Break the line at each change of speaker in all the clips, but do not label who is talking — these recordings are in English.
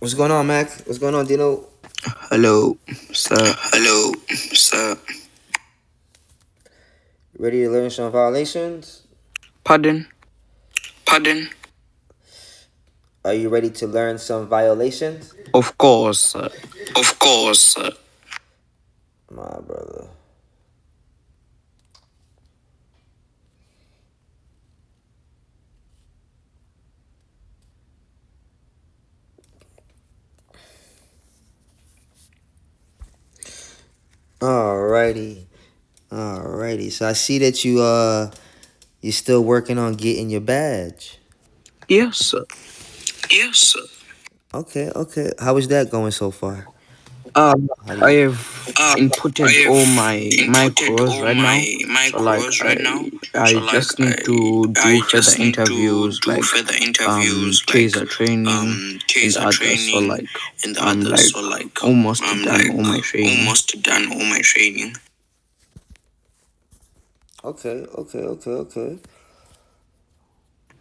What's going on, Mac? What's going on, Dino?
Hello, sir.
Hello, sir. Ready to learn some violations?
Pardon?
Pardon? Are you ready to learn some violations?
Of course, sir.
Of course, sir. My brother. Alrighty. Alrighty. So I see that you're still working on getting your badge.
Yes, sir.
Yes, sir. Okay, okay. How is that going so far? How do
I
you
have
I
inputted all
have
my
inputted
macros
all
right now.
my
So like
macros right now.
I
So like
just need to do
I
further
just need to
interviews
do
like
further interviews like
taser training and
taser
others. So
training
like
and
I'm
others.
like
So like
almost
I'm
done
like
all my training.
almost done all my training. Okay, okay, okay, okay.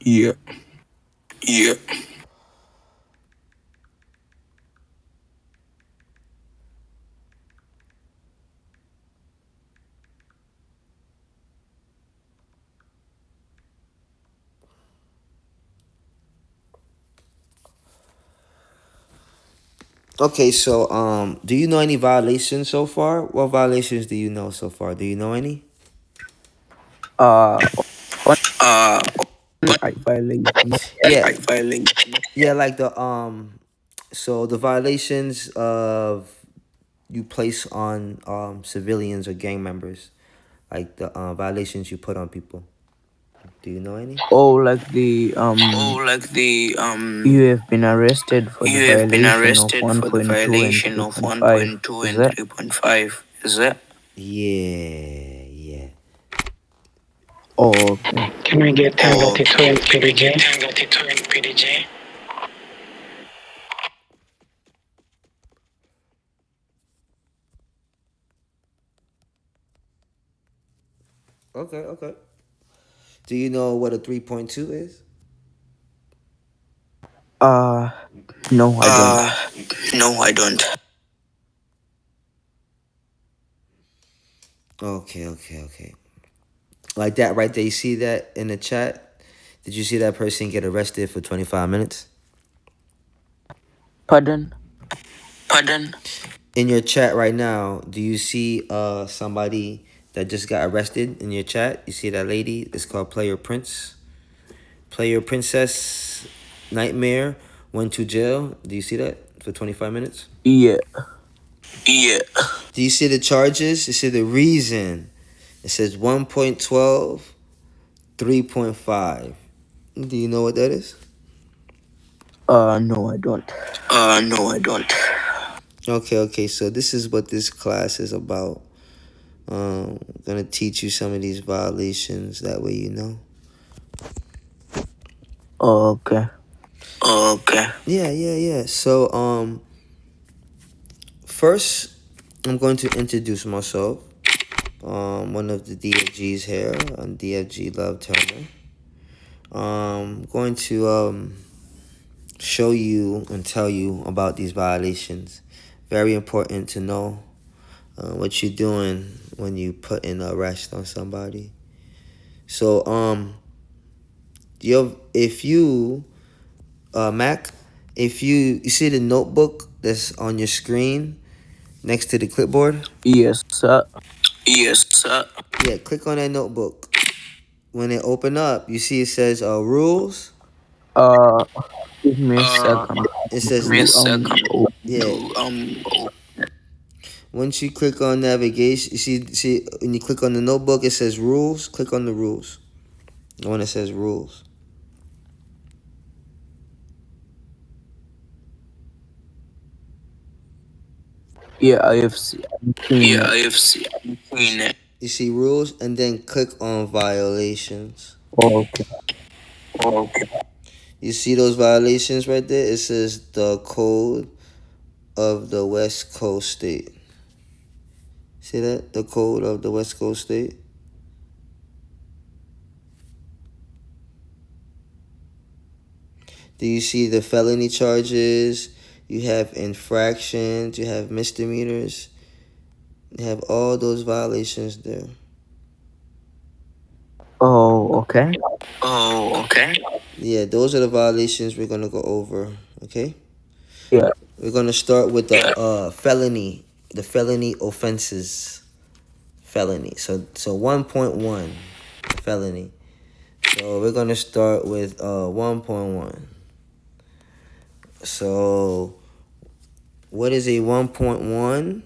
Yeah.
Yeah. Okay, so do you know any violations so far? What violations do you know so far? Do you know any?
Uh,
Uh,
I violations.
yeah, like violations. Yeah, like so the violations of you place on civilians or gang members, like the violations you put on people. Do you know any?
Oh, like the
Oh, like
you have been arrested for the
you have been
violation of
arrested for the
1.2 and
violation of
3.5.
1.2
Is
and
that?
3.5. Is that? Yeah, yeah.
Oh, okay.
Can we get Tango
Oh,
T2
can
and
we get
PDJ?
Tango T2 and PDJ? Okay, okay. Do you know what a 3.2 is?
Uh, no, I don't.
Uh, no, I don't. Okay, okay, okay. Like that right there. You see that in the chat? Did you see that person get arrested for 25 minutes?
Pardon?
Pardon? In your chat right now, do you see somebody that just got arrested in your chat? You see that lady? It's called Player Prince. Player Princess Nightmare went to jail. Do you see that for 25 minutes?
Yeah.
Yeah. Do you see the charges? You see the reason. It says 1.12, 3.5. Do you know what that is?
No, I don't.
No, I don't. Okay, okay. So this is what this class is about. Gonna teach you some of these violations. That way you know.
Oh, okay.
Okay. Yeah, yeah, yeah. So first I'm going to introduce myself. One of the DFGs here on DFG Love Turner. Going to show you and tell you about these violations. Very important to know what you're doing when you put an arrest on somebody. So if you Mac, if you see the notebook that's on your screen next to the clipboard.
Yes, sir.
Yes, sir. Yeah, click on that notebook. When it open up, you see it says rules.
Uh, Give me a
Uh,
second
it says
to
yeah. Once you click on navigation, you see when you click on the notebook, it says rules. Click on the rules. The one that says rules.
Yeah, I'm seeing
Yeah,
it.
I've seen it. You see rules, and then click on violations.
Oh, okay.
Okay. You see those violations right there? It says the code of the West Coast state. See that? The code of the West Coast state. Do you see the felony charges? You have infractions, you have misdemeanors, you have all those violations there.
Oh, okay.
Oh, okay. Yeah, those are the violations we're gonna go over. Okay,
Yeah.
we're gonna start with the felony, the felony offenses, felony. So 1.1 felony. So we're gonna start with 1.1. So what is a 1.1?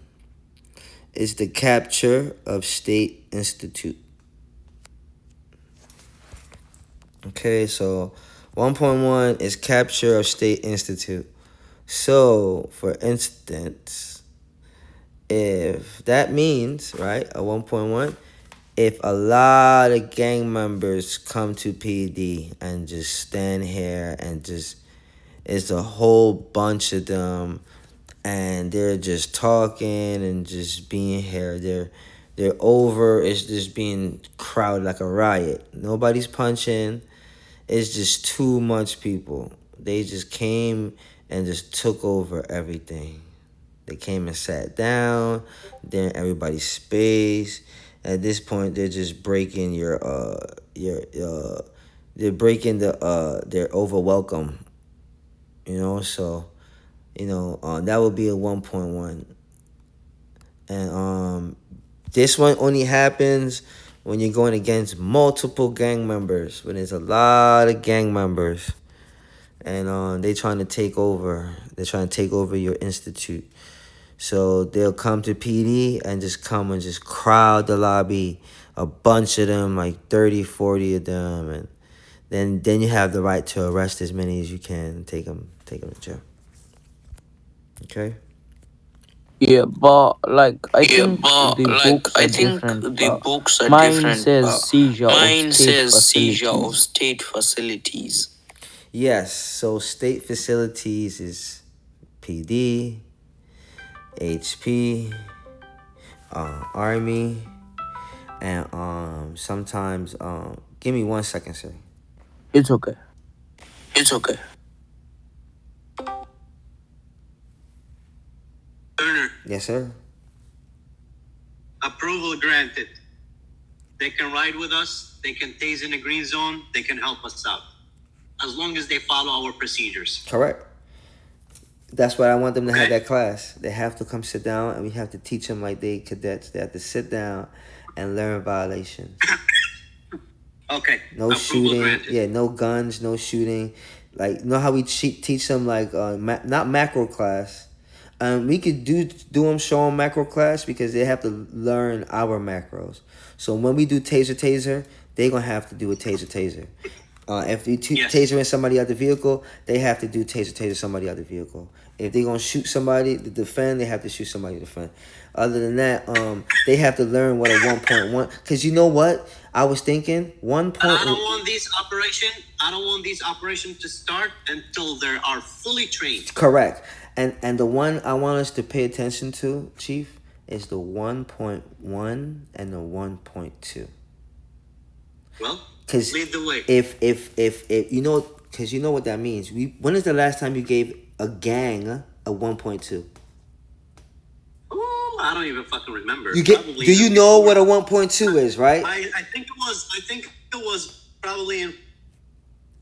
Is the capture of state institute. Okay, so 1.1 is capture of state institute. So, for instance, if that means, right, a 1.1, if a lot of gang members come to PD and just stand here and just, it's a whole bunch of them and they're just talking and just being here. They're over. It's just being crowded like a riot. Nobody's punching. It's just too much people. They just came and just took over everything. They came and sat down. They're in everybody's space. At this point, they're just breaking they're breaking their over welcome. So that would be a 1.1. And this one only happens when you're going against multiple gang members, when there's a lot of gang members, and they trying to take over. They're trying to take over your institute. So they'll come to PD and just come and just crowd the lobby, a bunch of them, like 30, 40 of them, and then you have the right to arrest as many as you can and take them to jail. Okay.
Yeah, but like I
Yeah,
think
but
the
like
books
I
are
think
different.
the books are
Mine
different.
says seizure of
Mine
state
says seizure of
facilities.
state facilities. Yes, so state facilities is PD, HP, Army, and sometimes give me 1 second, sir.
It's okay.
It's okay. Turner, yes, sir. Approval granted. They can ride with us. They can tase in the green zone. They can help us out. As long as they follow our procedures. Correct. That's why I want them to have that class. They have to come sit down, and we have to teach them like they cadets. They have to sit down and learn violations. Okay. No approval shooting. Granted. Yeah, no guns, no shooting. Like, you know how we teach them like not macro class. We could do them show them macro class because they have to learn our macros. So when we do taser, they gonna have to do a taser. If you yes. Tasering somebody out the vehicle, they have to do taser somebody out the vehicle. If they gonna shoot somebody to defend, they have to shoot somebody to defend. Other than that, they have to learn what a 1.1. Cause you know what? I was thinking 1. I don't want these operation. I don't want these operations to start until they are fully trained. Correct. And the one I want us to pay attention to, Chief, is the 1.1 and the 1.2. Well, because lead the way. If you know, because you know what that means. When is the last time you gave a gang a 1.2? Oh, I don't even fucking remember. Do you know what a 1.2 is, right? I think it was probably in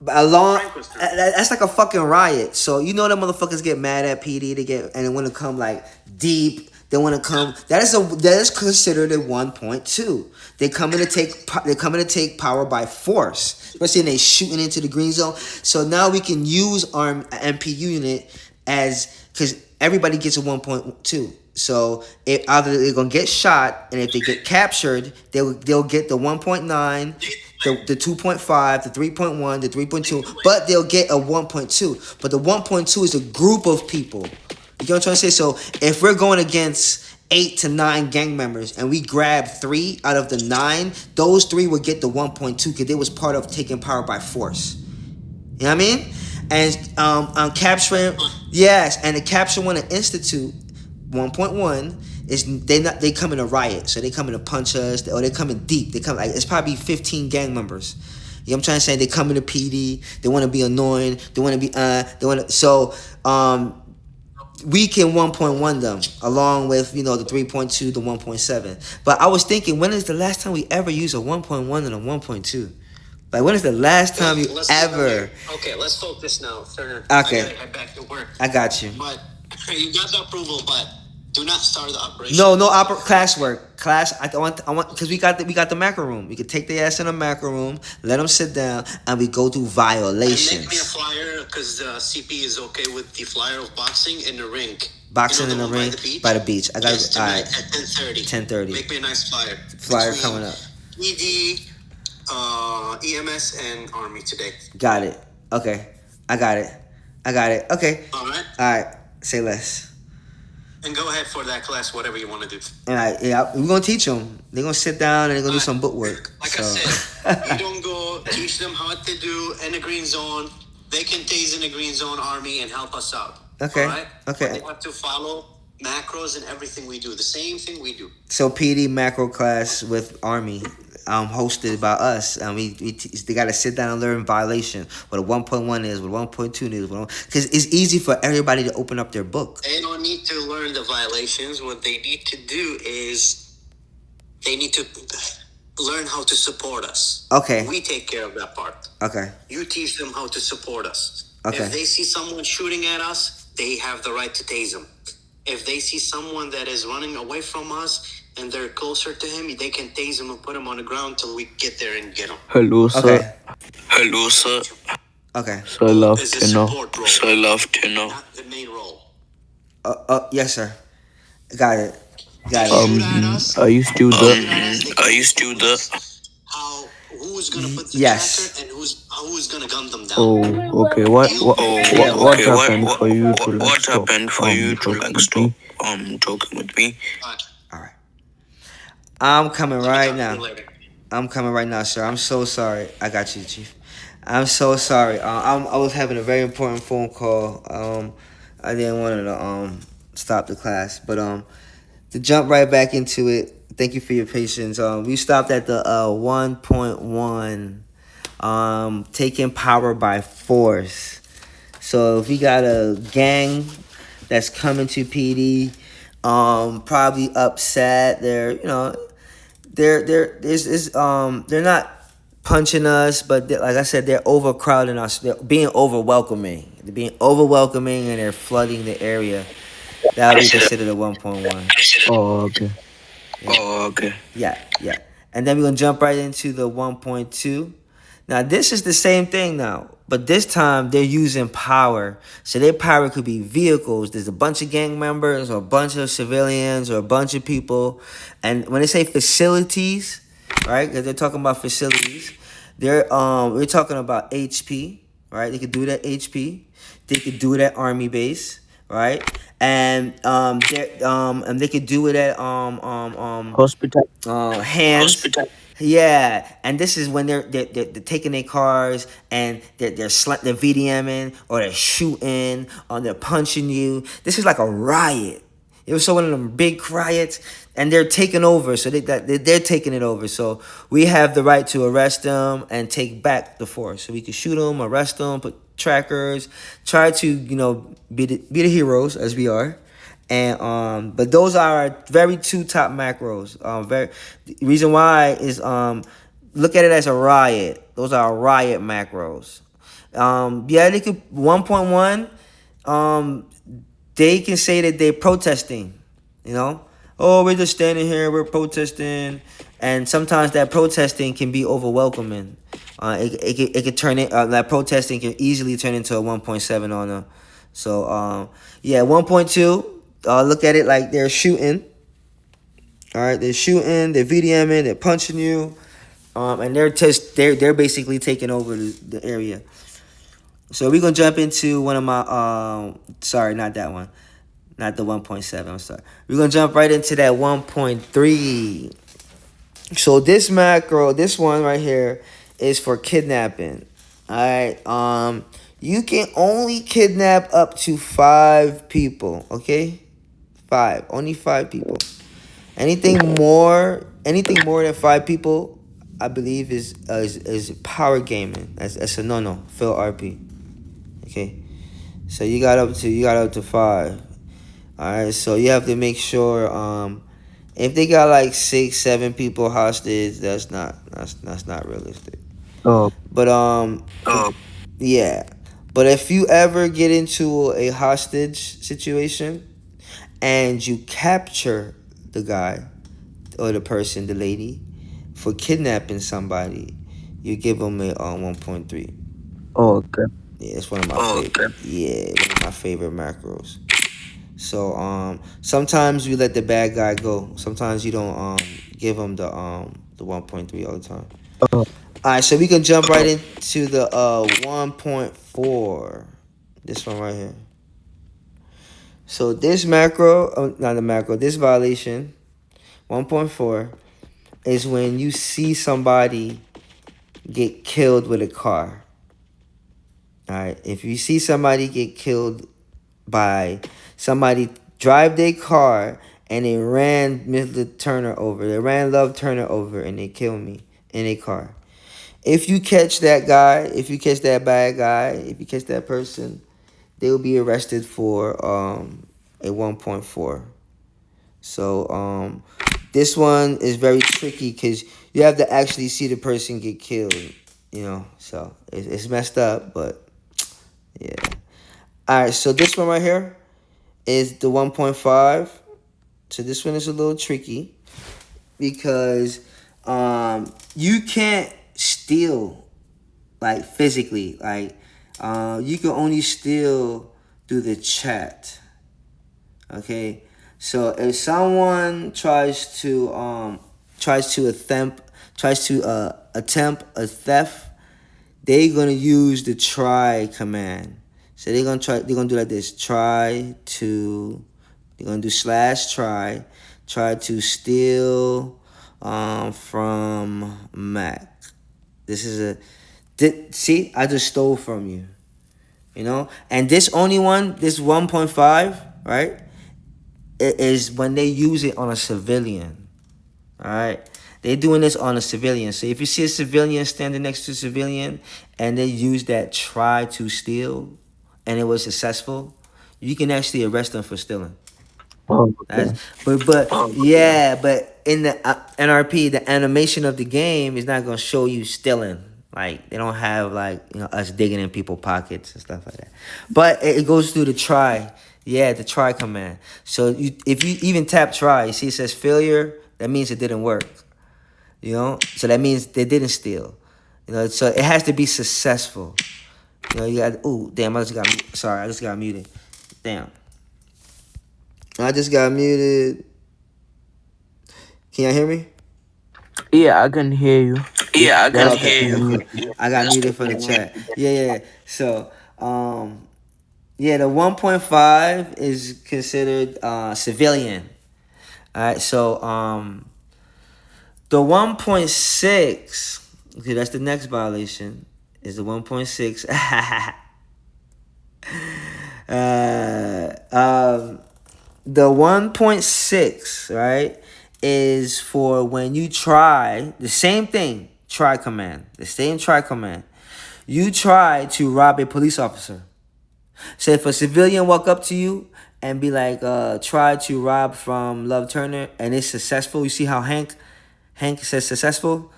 a long. That's like a fucking riot. So you know that motherfuckers get mad at PD. And they want to come like deep. They want to come. That is considered a 1.2. They're coming to take power by force, especially when they shooting into the green zone. So now we can use our MP unit because everybody gets a 1.2. So either they're gonna get shot, and if they get captured, they'll get the 1.9, the 2.5, the 3.1, the 3.2, but they'll get a 1.2. But the 1.2 is a group of people. You know what I'm trying to say? So if we're going against 8 to 9 gang members and we grab 3 out of the 9, those 3 would get the 1.2 because they was part of taking power by force. You know what I mean? And capturing, yes, and the capture one to institute 1.1 is they come in a riot, so they come in to punch us, or they come in deep. They come like it's probably 15 gang members. You know what I'm trying to say? They come into PD. They want to be annoying. They want to be they want to. So we can 1.1 them along with the 3.2, the 1.7. But I was thinking, when is the last time we ever use a 1.1 and a 1.2? Like, when is the last time you ever?
Okay, let's focus now, Turner.
Okay.
I gotta head back to work.
I got you.
But you got the approval, but do not start the operation.
No class work. Class. I want because we got the macro room. We could take the ass in the macro room, let them sit down, and we go through violations.
And make me a flyer because CP is okay with the flyer of boxing in the ring.
Boxing
the
in the
one
ring by the beach. I got
yes,
all
tonight
right.
at 10:30.
10:30.
Make me a nice flyer.
Flyer
Between
coming up.
ED, EMS, and Army today.
Got it. Okay. I got it. Okay.
All right.
All right. Say less.
And go ahead for that class, whatever you want to do.
All right. Yeah, we're gonna teach them. They're gonna sit down and they're gonna do some book work.
Like I said, you don't go teach them how to do in the green zone. They can tase in the green zone, Army, and help us out.
Okay.
All right?
Okay.
But they have to follow macros and everything we do. The same thing we do.
So PD macro class with Army, hosted by us, and they got to sit down and learn violation, what a 1.1 is, what a 1.2 is, because it's easy for everybody to open up their book.
They don't need to learn the violations. What they need to do is they need to learn how to support us.
Okay.
We take care of that part.
Okay.
You teach them how to support us.
Okay.
If they see someone shooting at us, they have the right to tase them. If they see someone that is running away from us and they're closer to him, they can tase him and put him on the ground till we get there and get him.
Hello, sir.
Okay.
Hello, sir.
Okay.
So I love
Is a
to know.
support role. So I love to know. Not the main role.
Yes, sir. Got it.
Are you still there?
Are you still there? Who's gonna put the
Yes.
tracker and who's gonna gun them down?
Oh, okay. What happened for you to like
What
stop
happened for you to
talking
like
with
stop
me?
talking with me?
All right. I'm coming right now.
Later.
I'm coming right now, sir. I'm so sorry. I got you, Chief. I'm so sorry. I was having a very important phone call. I didn't want to stop the class, but to jump right back into it. Thank you for your patience. We stopped at the 1.1, taking power by force. So if we got a gang that's coming to PD, probably upset. They're not punching us, but like I said, they're overcrowding us. They're being overwhelming. They're being overwhelming and they're flooding the area. That would be considered a 1.1.
Oh, okay.
Okay.
Yeah. And then we're gonna jump right into the 1.2. Now this is the same thing now, but this time they're using power. So their power could be vehicles. There's a bunch of gang members or a bunch of civilians or a bunch of people. And when they say facilities, right? Because they're talking about facilities, we're talking about HP, right? They could do it at HP. They could do it at Army base, right? And they could do it at
Hospital.
hands.
Hospital.
Yeah, and this is when they're taking their cars and they're VDMing or they're shooting or they're punching you. This is like a riot. It was so one of them big riots, and they're taking over. So they're taking it over. So we have the right to arrest them and take back the force. So we can shoot them, arrest them, put trackers, try to be the heroes as we are. And but those are our very two top macros. The reason why is look at it as a riot. Those are riot macros. Yeah, they could 1.1. They can say that they're protesting. Oh, we're just standing here, we're protesting, and sometimes that protesting can be overwhelming. It could turn it. That protesting can easily turn into a 1.7 on them. So yeah, 1.2. Look at it like they're shooting. All right, they're shooting, they're VDMing, they're punching you, and they're basically taking over the area. So we're gonna jump into one of my sorry, not that one, not the 1.7. I'm sorry. We're gonna jump right into that 1.3. So this macro, this one right here, is for kidnapping. All right. You can only kidnap up to 5 people. Okay. 5. Only 5 people. Anything more than 5 people, I believe is power gaming. That's a no. Phil RP. Okay. So you got up to 5. All right, so you have to make sure if they got like 6, 7 people hostage, that's not realistic.
Oh,
But yeah. But if you ever get into a hostage situation and you capture the guy or the person, the lady, for kidnapping somebody, you give them a 1.3.
oh, okay.
Yeah, it's one of my favorite. Yeah, one of my favorite macros. So sometimes we let the bad guy go. Sometimes you don't give him the 1.3 all the time.
Oh,
All right, so we can jump right into the 1.4. This one right here. So this macro, not the macro, this violation 1.4 is when you see somebody get killed with a car. All right, if you see somebody get killed by somebody drive their car and they ran Mr. Turner over, they ran Love Turner over, and they killed me in a car. If you catch that guy, if you catch that bad guy, if you catch that person, they will be arrested for a 1.4. So this one is very tricky because you have to actually see the person get killed. So it's messed up, but yeah. All right, so this one right here is the 1.5. So this one is a little tricky because you can't steal like physically. Like you can only steal through the chat. Okay, so if someone tries to attempt a theft, they're gonna use the try command. So they're gonna do like this: they're gonna do slash try to steal from Mac. This is see, I just stole from you. And this only one, this 1.5, right? It is when they use it on a civilian. All right. They're doing this on a civilian. So if you see a civilian standing next to a civilian and they use that try to steal and it was successful, you can actually arrest them for stealing.
oh,
That's,
okay.
but yeah, but in the NRP, the animation of the game is not gonna show you stealing. Like they don't have like us digging in people's pockets and stuff like that. But it goes through the try. Yeah, the try command. So if you even tap try, you see it says failure. That means it didn't work. So that means they didn't steal. So it has to be successful. You got. Oh damn! Sorry, I just got muted. Damn. I just got muted. Can y'all hear me?
Yeah, I can hear you. You
Yeah, I can
just
Okay,
hear
be
you.
okay.
muted.
I got muted for the chat. Yeah. So, yeah, the 1.5 is considered civilian. All right. So, the 1.6. Okay, that's the next violation. Is the 1.6. The 1.6, right, is for when you try the same thing, try command, the same try command. You try to rob a police officer. So if a civilian walk up to you and be like, try to rob from Love Turner and it's successful, you see how Hank says successful?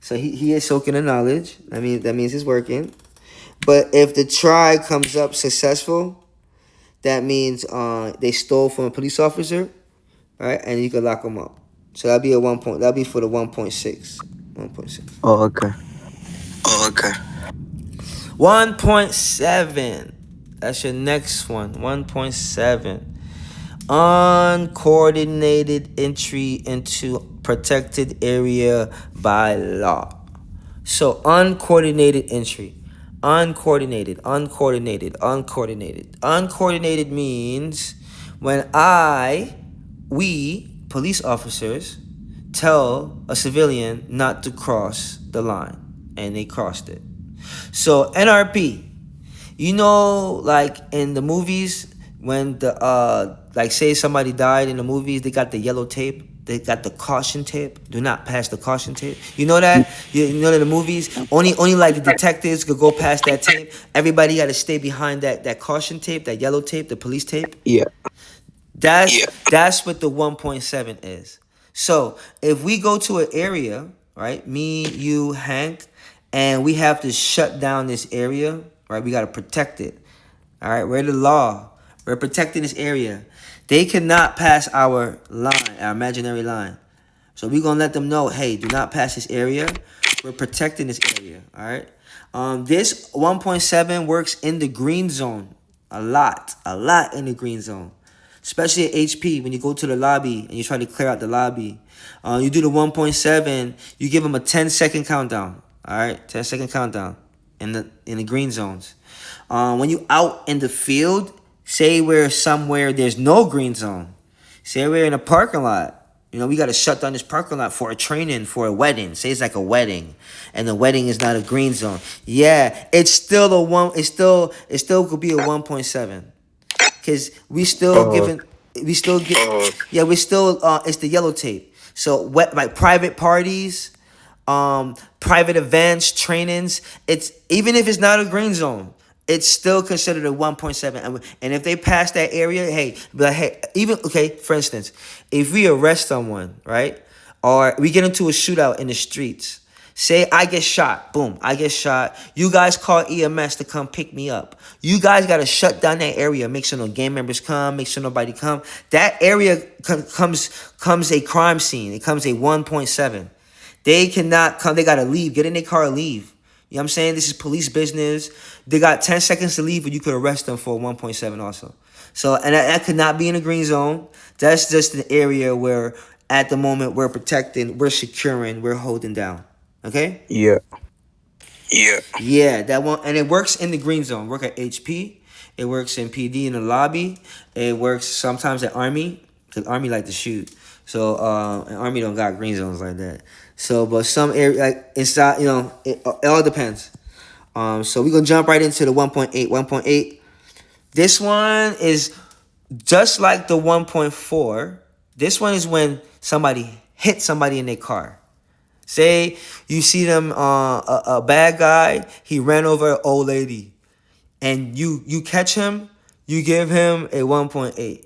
So he is soaking the knowledge. That means it's working. But if the try comes up successful, that means they stole from a police officer, right? And you can lock them up. So that'd be a 1 point. That'd be for the 1.6. 1.6.
Oh, okay.
Oh, okay.
1.7. That's your next one. 1.7. Uncoordinated entry into protected area by law. So uncoordinated entry. Uncoordinated means when we, police officers, tell a civilian not to cross the line and they crossed it. So NRP, like in the movies when like say somebody died in the movies, they got the yellow tape. They got the caution tape. Do not pass the caution tape. You know that? You know that in the movies, only like the detectives could go past that tape. Everybody got to stay behind that caution tape, that yellow tape, the police tape.
Yeah.
That's what the 1.7 is. So if we go to an area, right? Me, you, Hank, and we have to shut down this area, right? We got to protect it. All right, we're the law. We're protecting this area. They cannot pass our line, our imaginary line. So we're gonna let them know, hey, do not pass this area. We're protecting this area. All right. This 1.7 works in the green zone a lot in the green zone, especially at HP when you go to the lobby and you try to clear out the lobby. You do the 1.7. You give them a 10-second countdown. All right, 10-second countdown in the green zones. When you out in the field, say we're somewhere there's no green zone. Say we're in a parking lot. You know, we got to shut down this parking lot for a training, for a wedding. Say it's like a wedding, and the wedding is not a green zone. Yeah, it's still a one. It still could be a 1.7, because
Oh,
we still get. Yeah, we still. It's the yellow tape. So what, like private parties, private events, trainings. It's even if it's not a green zone, it's still considered a 1.7. And if they pass that area, hey, but hey, even okay. For instance, if we arrest someone, right, or we get into a shootout in the streets. Say I get shot, boom, I get shot. You guys call EMS to come pick me up. You guys gotta shut down that area, make sure no gang members come, make sure nobody come. That area comes a crime scene. It comes a 1.7. They cannot come. They gotta leave. Get in their car and leave. You know what I'm saying? This is police business. They got 10 seconds to leave, but you could arrest them for 1.7 also. So, and that could not be in a green zone. That's just an area where, at the moment, we're protecting, we're securing, we're holding down. Okay?
yeah.
Yeah, that one, and it works in the green zone. Work at HP. It works in PD in the lobby. It works sometimes at Army, because Army like to shoot. So, and Army don't got green zones like that. So, but some area like inside, it all depends. So we're gonna jump right into the 1.8. 1.8. This one is just like the 1.4. This one is when somebody hit somebody in their car. Say you see them, a bad guy, he ran over an old lady, and you catch him, you give him a 1.8,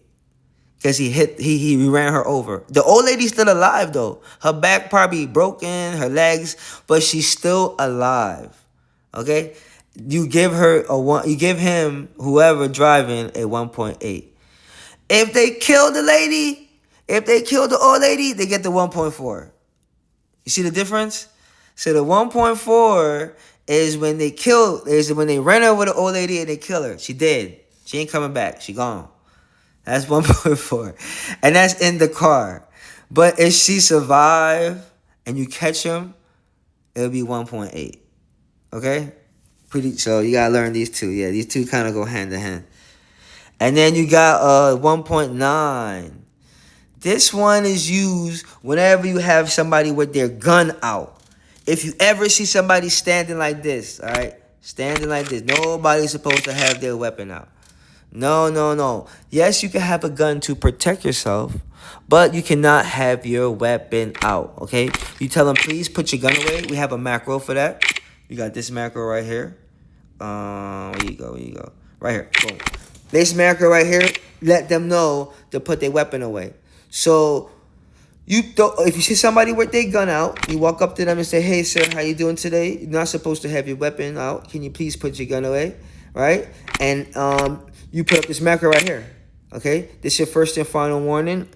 because he ran her over. The old lady's still alive though. Her back probably broken, her legs, but she's still alive. Okay, you give her a one. You give him, whoever driving, a 1.8. If they kill the lady, if they kill the old lady, they get the 1.4. You see the difference? So the 1.4 is when they ran over the old lady and they kill her. She dead. She ain't coming back. She gone. That's 1.4. And that's in the car. But if she survive and you catch him, it'll be 1.8. Okay? So you gotta learn these two. Yeah, these two kind of go hand in hand. And then you got 1.9. This one is used whenever you have somebody with their gun out. If you ever see somebody standing like this, all right? Standing like this. Nobody's supposed to have their weapon out. No, no, no. Yes, you can have a gun to protect yourself, but you cannot have your weapon out, okay? You tell them, please put your gun away. We have a macro for that. You got this macro right here. Where you go? Right here. Boom. This macro right here, let them know to put their weapon away. So if you see somebody with their gun out, you walk up to them and say, "Hey, sir, how you doing today? You're not supposed to have your weapon out. Can you please put your gun away?" Right? And you put up this macro right here. Okay? This is your first and final warning.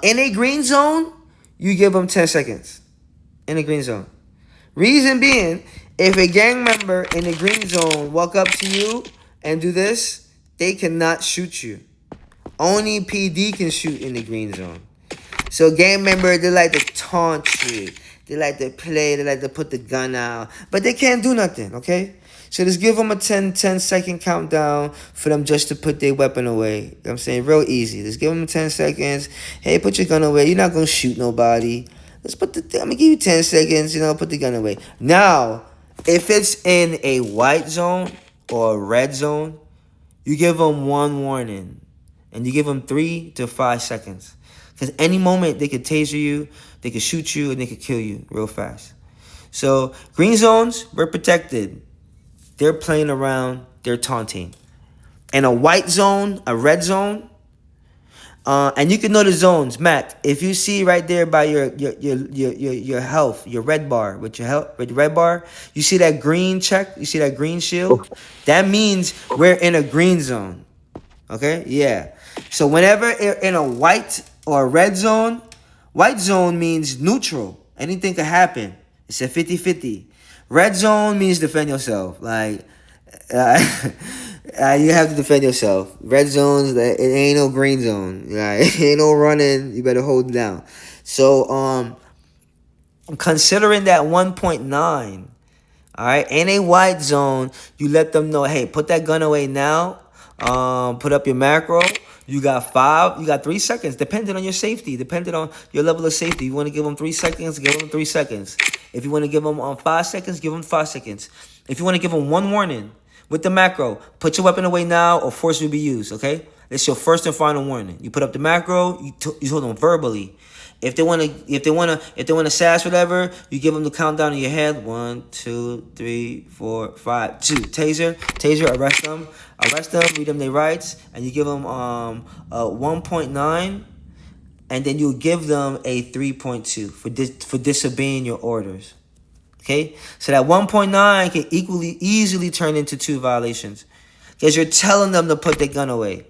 In a green zone, you give them 10 seconds. In a green zone. Reason being, if a gang member in a green zone walk up to you and do this, they cannot shoot you. Only PD can shoot in the green zone. So gang members, they like to taunt you. They like to play. They like to put the gun out. But they can't do nothing, okay? So just give them a 10-second countdown for them just to put their weapon away. You know what I'm saying? Real easy. Just give them 10 seconds. Hey, put your gun away. You're not going to shoot nobody. I'm going to give you 10 seconds, put the gun away. Now, if it's in a white zone or a red zone, you give them one warning. And you give them 3 to 5 seconds. Because any moment they could taser you, they could shoot you, and they could kill you real fast. So green zones, we're protected. They're playing around, they're taunting. In a white zone, a red zone, And you can know the zones, Matt. If you see right there by your health, your red bar with your health with red bar, you see that green check, you see that green shield. That means we're in a green zone. Okay, yeah. So whenever you're in a white or red zone, white zone means neutral. Anything could happen. It's a 50-50. Red zone means defend yourself. Like, uh, you have to defend yourself. Red zones, it ain't no green zone. Like, ain't no running. You better hold it down. So, considering that 1.9, all right, in a white zone, you let them know, hey, put that gun away now. Put up your macro. You got 3 seconds, depending on your safety, depending on your level of safety. You want to give them 3 seconds, give them 3 seconds. If you want to give them 5 seconds, give them 5 seconds. If you want to give them one warning with the macro, put your weapon away now or force will be used. Okay, it's your first and final warning. You put up the macro. You told them verbally. If they wanna sass whatever, you give them the countdown in your head. 1, 2, 3, 4, 5, 2. Taser, arrest them, read them their rights, and you give them a 1.9, and then you give them a 3.2 for disobeying your orders. Okay, so that 1.9 can easily turn into 2 violations because you're telling them to put their gun away.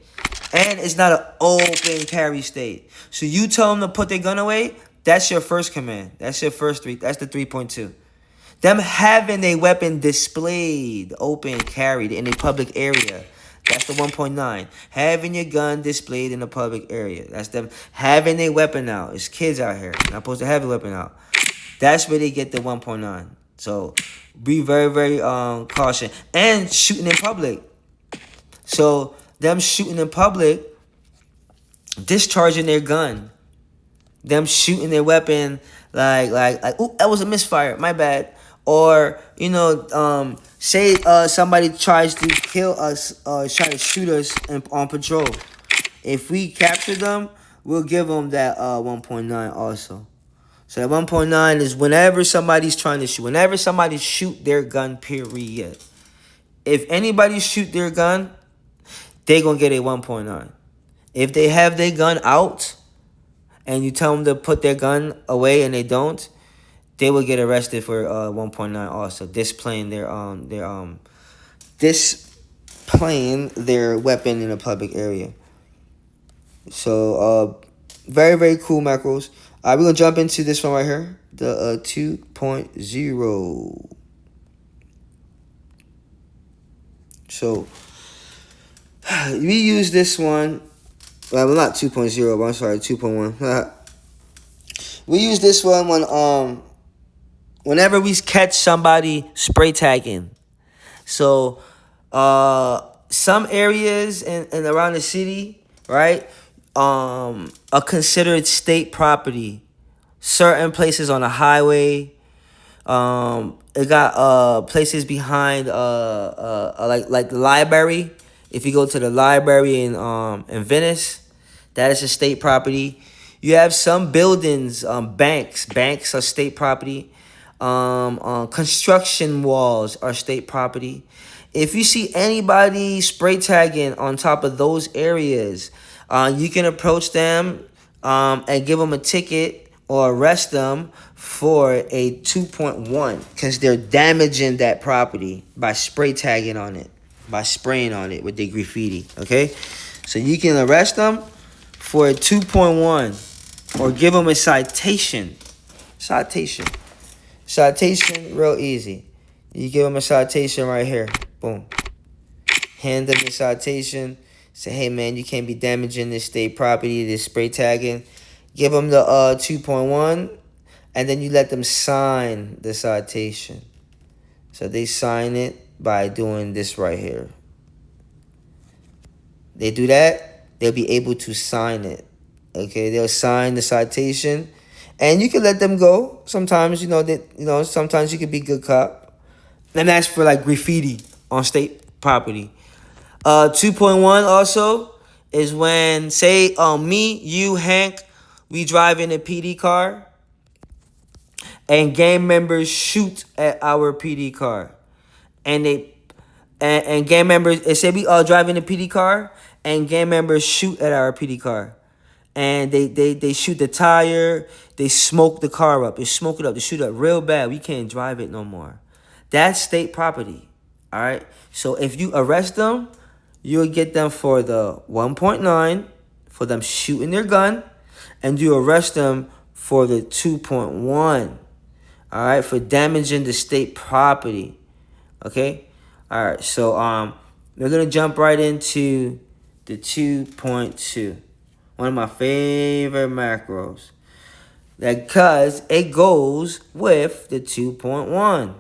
And it's not an open carry state. So you tell them to put their gun away, that's your first command. That's your first 3. That's the 3.2. Them having a weapon displayed, open, carried in a public area. That's the 1.9. Having your gun displayed in a public area. That's them having a weapon out. It's kids out here. Not supposed to have a weapon out. That's where they get the 1.9. So be very, very cautious. And shooting in public. So them shooting in public, discharging their gun, them shooting their weapon like oh, that was a misfire, my bad. Or say somebody tries to kill us, try to shoot us on patrol. If we capture them, we'll give them that 1.9 also. So that 1.9 is whenever somebody's trying to shoot, whenever somebody shoot their gun, period. If anybody shoot their gun, they gonna get a 1.9. If they have their gun out and you tell them to put their gun away and they don't, they will get arrested for 1.9 also, displaying their weapon in a public area. So very, very cool macros. We're gonna jump into this one right here, the 2.0. So we use this one. Well, not 2.0, but I'm sorry, 2.1. We use this one whenever we catch somebody spray tagging. So some areas and around the city, right, are considered state property. Certain places on the highway, it got places behind like the library. If you go to the library in Venice, that is a state property. You have some buildings, banks are state property. Construction walls are state property. If you see anybody spray tagging on top of those areas, you can approach them and give them a ticket or arrest them for a 2.1 because they're damaging that property by spray tagging on it, by spraying on it with their graffiti. Okay, so you can arrest them for a 2.1 or give them a citation. Citation, real easy. You give them a citation right here. Boom. Hand them the citation. Say, hey man, you can't be damaging this state property, this spray tagging. Give them the 2.1, and then you let them sign the citation. So they sign it by doing this right here. They do that, they'll be able to sign it. Okay, they'll sign the citation, and you can let them go. Sometimes, sometimes you can be good cop. And that's for like graffiti on state property. 2.1 also is when, say, me, you, Hank, we drive in a PD car, and gang members shoot at our PD car, and gang members, say we all drive in a PD car, and gang members shoot at our PD car. and they shoot the tire, they smoke the car up, they smoke it up, they shoot it up real bad. We can't drive it no more. That's state property. All right. So if you arrest them, you'll get them for the 1.9 for them shooting their gun, and you arrest them for the 2.1. All right, for damaging the state property. Okay. All right. So we're gonna jump right into the 2.2. One of my favorite macros. Because it goes with the 2.1.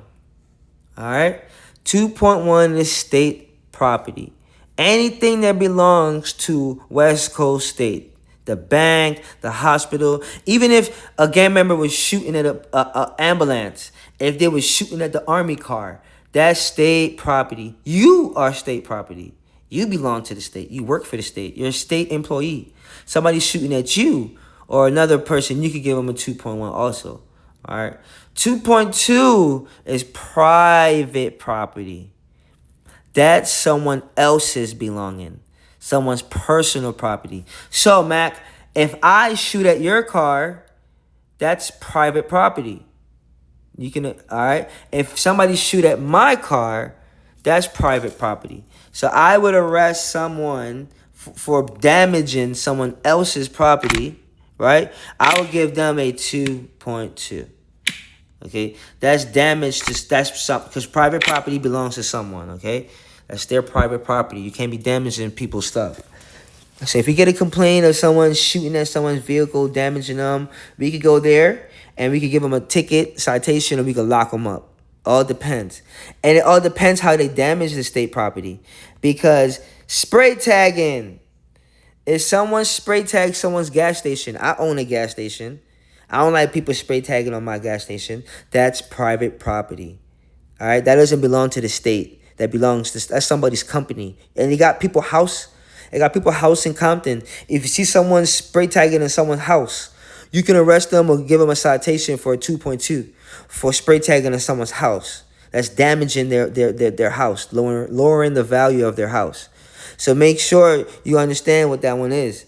Alright? 2.1 is state property. Anything that belongs to West Coast State. The bank, the hospital. Even if a gang member was shooting at a ambulance. If they were shooting at the army car. That's state property. You are state property. You belong to the state. You work for the state. You're a state employee. Somebody's shooting at you or another person, you could give them a 2.1 also. All right. 2.2 is private property. That's someone else's belonging. Someone's personal property. So, Mac, if I shoot at your car, that's private property. You can, all right? If somebody shoot at my car, that's private property. So I would arrest someone for damaging someone else's property, right? I would give them a 2.2. Okay? That's damage to, that's some, because private property belongs to someone, okay? That's their private property. You can't be damaging people's stuff. So if you get a complaint of someone shooting at someone's vehicle, damaging them, we could go there and we could give them a ticket, citation, or we could lock them up. All depends. And it all depends how they damage the state property. Because spray tagging, if someone spray tags someone's gas station, I own a gas station. I don't like people spray tagging on my gas station. That's private property. All right? That doesn't belong to the state. That belongs to, that's somebody's company. And you got people house. They got people house in Compton. If you see someone spray tagging in someone's house, you can arrest them or give them a citation for a 2.2 for spray tagging in someone's house. That's damaging their house, lowering the value of their house. So make sure you understand what that one is.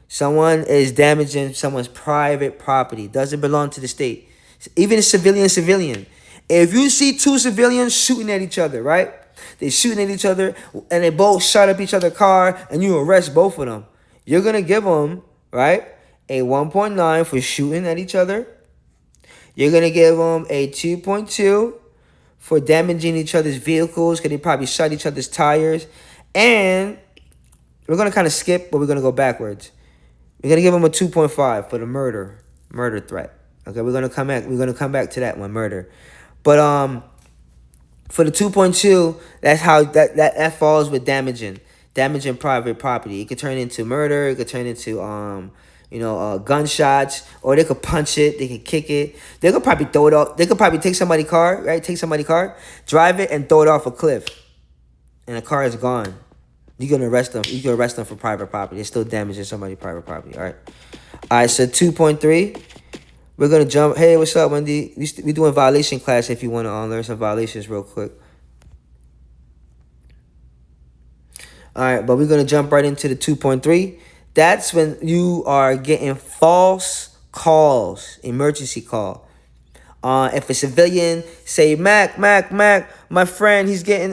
Someone is damaging someone's private property. Doesn't belong to the state. Even a civilian. If you see two civilians shooting at each other, right? They shooting at each other and they both shot up each other's car and you arrest both of them. You're going to give them, right, a 1.9 for shooting at each other. You're going to give them a 2.2 for damaging each other's vehicles because they probably shot each other's tires. And we're going to kind of skip, but we're going to go backwards. We're going to give them a 2.5 for the murder threat. Okay, we're going to come back. We're going to come back to that one, murder. But for the 2.2, that's how that falls with damaging private property. It could turn into murder. It could turn into gunshots, or they could punch it. They could kick it. They could probably throw it off. They could probably take somebody's car, right? Take somebody's car, drive it, and throw it off a cliff, and the car is gone. You can arrest them. You can arrest them for private property. It's still damaging somebody's private property. All right. So 2.3. We're going to jump. Hey, what's up, Wendy? We doing violation class if you want to learn some violations real quick. All right, but we're going to jump right into the 2.3. That's when you are getting false calls, emergency call. If a civilian say, Mac, my friend, he's getting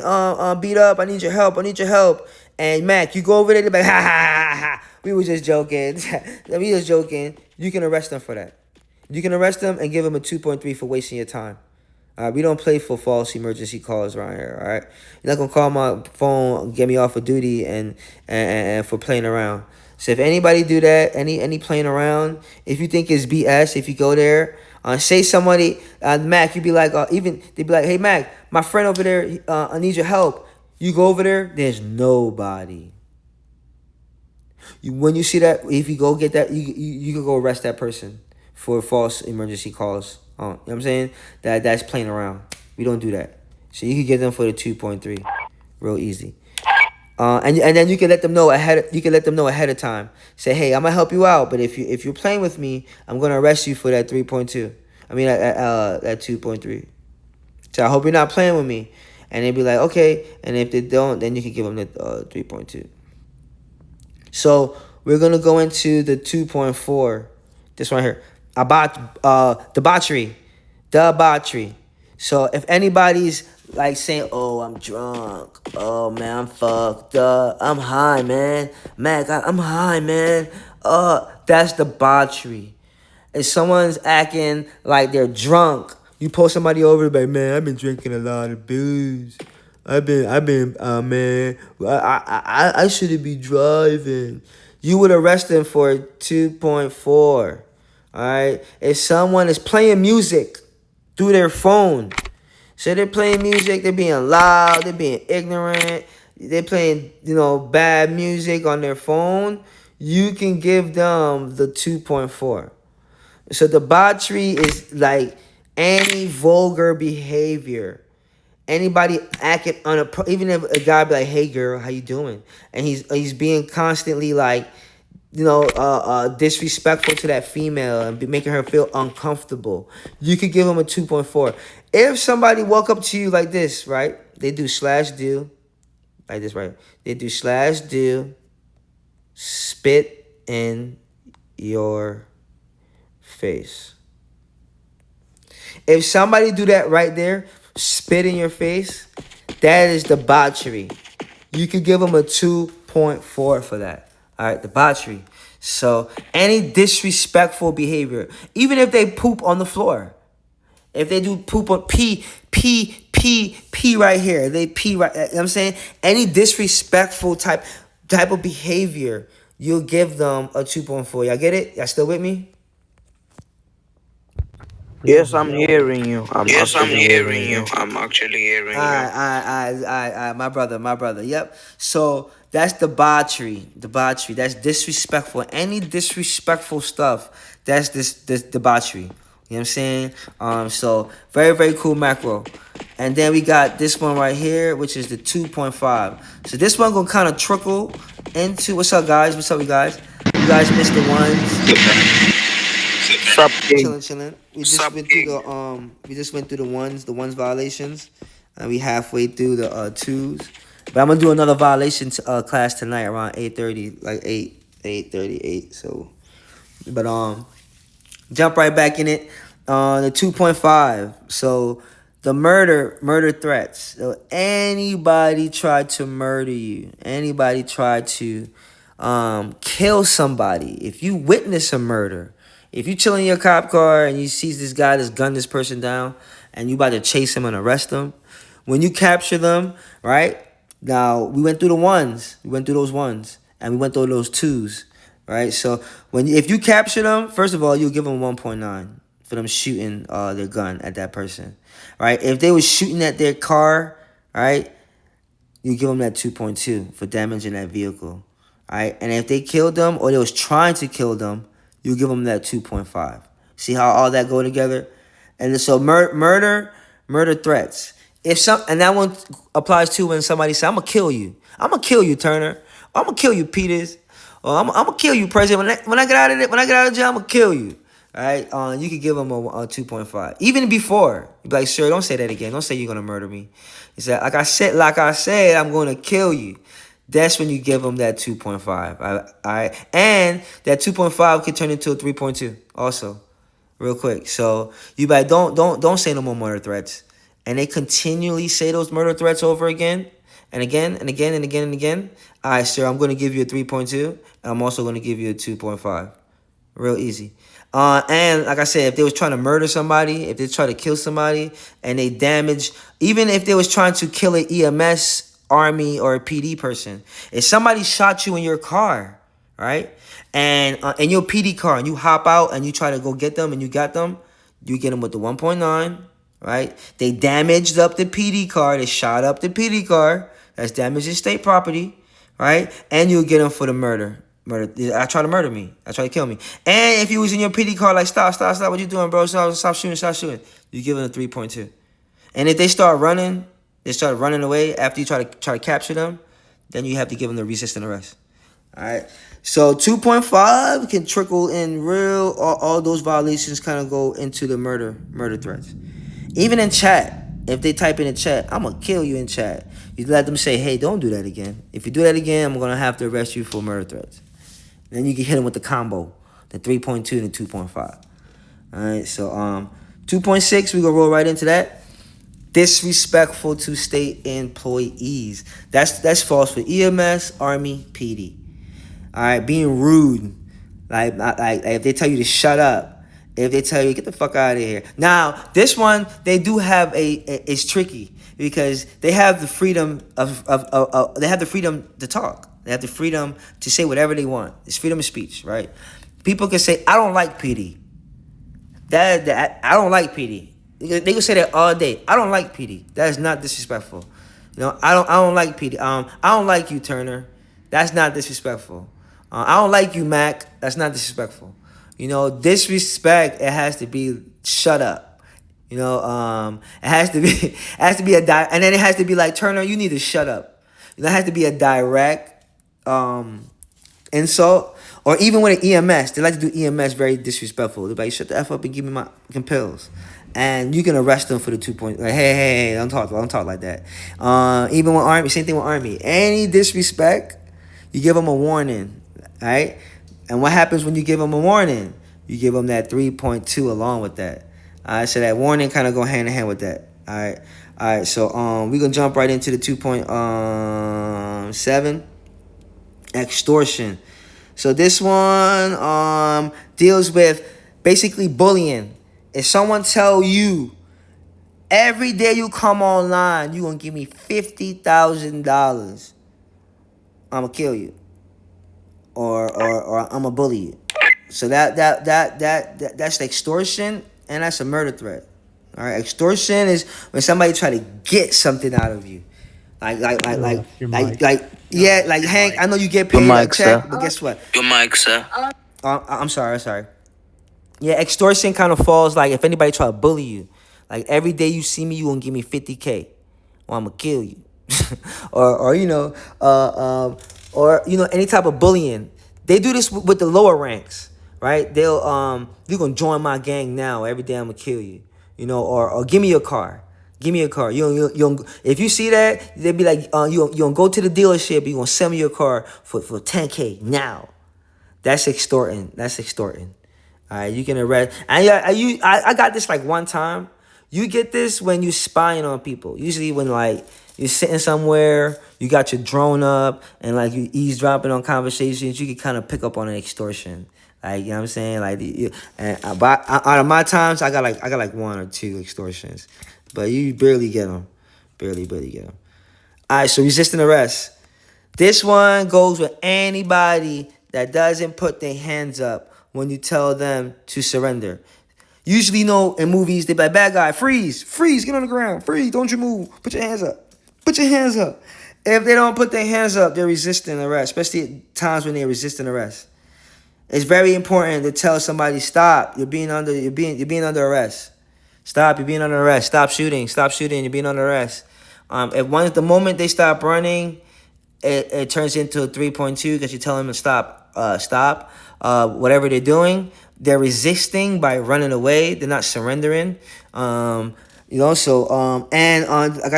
beat up. I need your help. And Mac, you go over there, they're like, ha. We were just joking. You can arrest them for that. You can arrest them and give them a 2.3 for wasting your time. We don't play for false emergency calls around here, all right? You're not going to call my phone, get me off of duty and for playing around. So if anybody do that, any playing around, if you think it's BS, if you go there, say somebody, Mac, you'd be like, they'd be like, hey, Mac, my friend over there, I need your help. You go over there, there's nobody. When you see that, if you go get that, you can go arrest that person for false emergency calls. You know what I'm saying? That's playing around. We don't do that. So you can get them for the 2.3. Real easy. And then you can let them know ahead of time. Say, hey, I'm gonna help you out, but if you're playing with me, I'm gonna arrest you for that 3.2. I mean that 2.3. So I hope you're not playing with me. And they'd be like, okay. And if they don't, then you can give them the 3.2. So we're gonna go into the 2.4. This one here. About debauchery. Debauchery. So if anybody's like saying, "Oh, I'm drunk. Oh man, I'm fucked up. I'm high, man. Man, God, I'm high, man." That's debauchery. If someone's acting like they're drunk, you pull somebody over, like, man, I've been drinking a lot of booze. Man, I shouldn't be driving. You would arrest them for 2.4. All right. If someone is playing music through their phone, so they're playing music, they're being loud, they're being ignorant, they're playing, bad music on their phone, you can give them the 2.4. So debauchery is like any vulgar behavior. Anybody acting even if a guy be like, "Hey girl, how you doing?" and he's being constantly like, disrespectful to that female and making her feel uncomfortable. You could give him a 2.4. If somebody walk up to you like this, right? They do slash do like this, right? They do slash do spit in your face. If somebody do that right there, spit in your face, that is debauchery. You could give them a 2.4 for that. All right, debauchery. So any disrespectful behavior, even if they poop on the floor, if they do poop on pee right here, they pee right. You know what I'm saying? Any disrespectful type of behavior, you'll give them a 2.4. Y'all get it? Y'all still with me?
Yes, I'm hearing you. I'm
Yes, I'm
actually hearing
hearing you.
you.
I'm actually hearing you.
My brother. Yep. So that's debauchery. Debauchery. That's disrespectful. Any disrespectful stuff, that's this debauchery. You know what I'm saying? So very, very cool macro. And then we got this one right here, which is the 2.5. So this one gonna kind of trickle into what's up, guys? What's up, you guys? You guys missed the ones.
Sup, King?
Chilling. We just went through the ones violations, and we halfway through the twos. But I'm gonna do another violation class tonight around 8:30, like 8:38. So, but jump right back in it. The 2.5. So the murder threats. So anybody tried to murder you, anybody tried to kill somebody. If you witness a murder, if you chill in your cop car and you see this guy that's gunned this person down, and you about to chase him and arrest him, when you capture them, right? Now we went through those ones, and we went through those twos, right? So if you capture them, first of all, you'll give them 1.9 for them shooting their gun at that person, right? If they was shooting at their car, right, you give them that 2.2 for damaging that vehicle, right? And if they killed them or they was trying to kill them, you give them that 2.5. See how all that go together? And so murder threats. And that one applies to when somebody say, "I'm gonna kill you. I'm gonna kill you, Turner. I'm gonna kill you, Peters. Or I'm gonna kill you, President. When I get out of jail, I'm gonna kill you." All right, you could give them a 2.5. Even before, you be like, "Sir, don't say that again. Don't say you're gonna murder me." He said, like I said, I'm gonna kill you. That's when you give them that 2.5. All right, and that 2.5 can turn into a 3.2 also, real quick. So you like don't say no more murder threats, and they continually say those murder threats over again and again and again and again and again. All right, sir, I'm gonna give you a 3.2, and I'm also gonna give you a 2.5. Real easy. And like I said, if they was trying to murder somebody, if they try to kill somebody, and they damage, even if they was trying to kill an EMS, Army, or a PD person, if somebody shot you in your car, right, and in your PD car, and you hop out and you try to go get them, and you got them, you get them with the 1.9, right? They damaged up the PD car, they shot up the PD car, that's damaging state property, right? And you'll get them for the murder. I try to murder me. I try to kill me. And if you was in your PD car, like, stop, what you doing, bro? Stop shooting. You give them a 3.2. And if they start running away after you try to capture them, then you have to give them the resistant arrest. All right. So 2.5 can trickle in real. All those violations kind of go into the murder threats. Even in chat, if they type in the chat, "I'm gonna kill you" in chat, you let them say, "Hey, don't do that again. If you do that again, I'm gonna have to arrest you for murder threats." Then you can hit them with the combo, the 3.2 and the 2.5. All right, so 2.6, we gonna roll right into that. Disrespectful to state employees. That's false for EMS, Army, PD. All right, being rude. Like if they tell you to shut up, if they tell you get the fuck out of here. Now this one they do have it's tricky because they have the freedom they have the freedom to talk. They have the freedom to say whatever they want. It's freedom of speech, right? People can say I don't like PD. That I don't like PD. They can say that all day. I don't like PD. That is not disrespectful. I don't like PD. I don't like you, Turner. That's not disrespectful. I don't like you, Mac. That's not disrespectful. Disrespect. It has to be shut up. It has to be and then it has to be like Turner. You need to shut up. It has to be a direct insult. Or even with an EMS, they like to do EMS very disrespectful. They're like, shut the F up and give me my pills. And you can arrest them for the 2 point. Like, hey, don't talk like that. Even with Army, same thing with Army. Any disrespect, you give them a warning, right? And what happens when you give them a warning? You give them that 3.2 along with that. All right, so that warning kind of go hand in hand with that. All right. So we gonna jump right into the 2.7 extortion. So this one deals with basically bullying. If someone tell you every day you come online, you gonna give me $50,000, I'ma kill you, or I'ma bully you. So that's extortion, and that's a murder threat. All right, extortion is when somebody try to get something out of you. Like, Hank, I know you get
Your
paid a
mic,
check,
sir.
but guess what?
Your mic, sir.
I'm sorry. Yeah, extortion kind of falls like if anybody try to bully you. Like every day you see me, you gonna give me 50K, or I'm gonna kill you, or any type of bullying. They do this with the lower ranks, right? You gonna join my gang now. Every day I'm gonna kill you, or give me your car. Give me a car. If you see that, they be like, you gonna go to the dealership. You gonna sell me your car for 10K now. That's extorting. All right, you can arrest. And I got this like one time. You get this when you spying on people. Usually when like you're sitting somewhere, you got your drone up, and like you eavesdropping on conversations, you can kind of pick up on an extortion. Like, you know what I'm saying? Like, but out of my times, I got like one or two extortions, but you barely get them, barely get them. All right, so resisting arrest. This one goes with anybody that doesn't put their hands up when you tell them to surrender. Usually, in movies, they be like, bad guy, freeze, get on the ground, freeze, don't you move, put your hands up. If they don't put their hands up, they're resisting arrest, especially at times when they're resisting arrest. It's very important to tell somebody, stop, you're being under arrest. Stop, you're being under arrest. Stop shooting, you're being under arrest. The moment they stop running, it turns into a 3.2 because you tell them to stop. Whatever they're doing, they're resisting by running away. They're not surrendering. Like I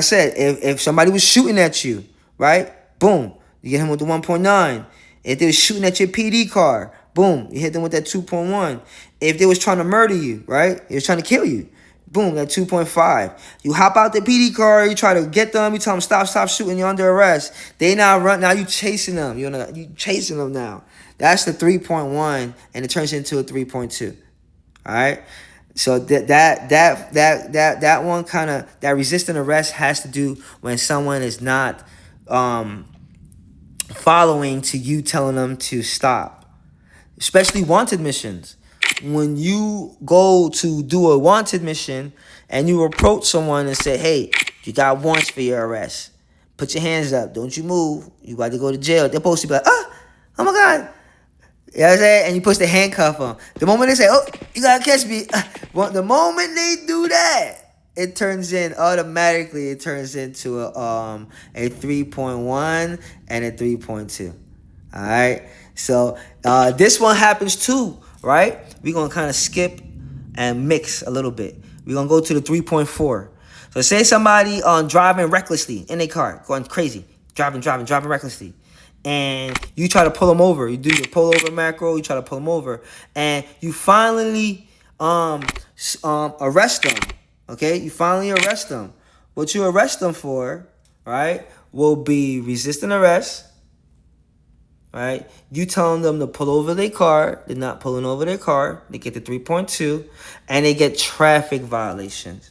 said, if somebody was shooting at you, right? Boom, you get him with the 1.9. If they was shooting at your PD car, boom, you hit them with that 2.1. If they was trying to murder you, right? They was trying to kill you. Boom, that 2.5. You hop out the PD car, you try to get them, you tell them stop shooting, you're under arrest. They now run, now you chasing them. You chasing them now. That's the 3.1, and it turns into a 3.2. All right? So that one kind of, that resistant arrest has to do when someone is not following to you telling them to stop. Especially wanted missions. When you go to do a wanted mission and you approach someone and say, hey, you got warrants for your arrest. Put your hands up. Don't you move. You about to go to jail. They're supposed to be like, oh my God. You know what I'm saying? And you push the handcuff on. The moment they say, oh, you got to catch me. The moment they do that, it turns into a 3.1 and a 3.2. All right? So this one happens too, right? We're going to kind of skip and mix a little bit. We're going to go to the 3.4. So say somebody driving recklessly in a car, going crazy, driving recklessly. and you try to pull them over. You do your pull over macro. You try to pull them over, and you finally arrest them. Okay, you finally arrest them. What you arrest them for, right, will be resisting arrest. Right, you telling them to pull over their car. They're not pulling over their car. They get the 3.2, and they get traffic violations.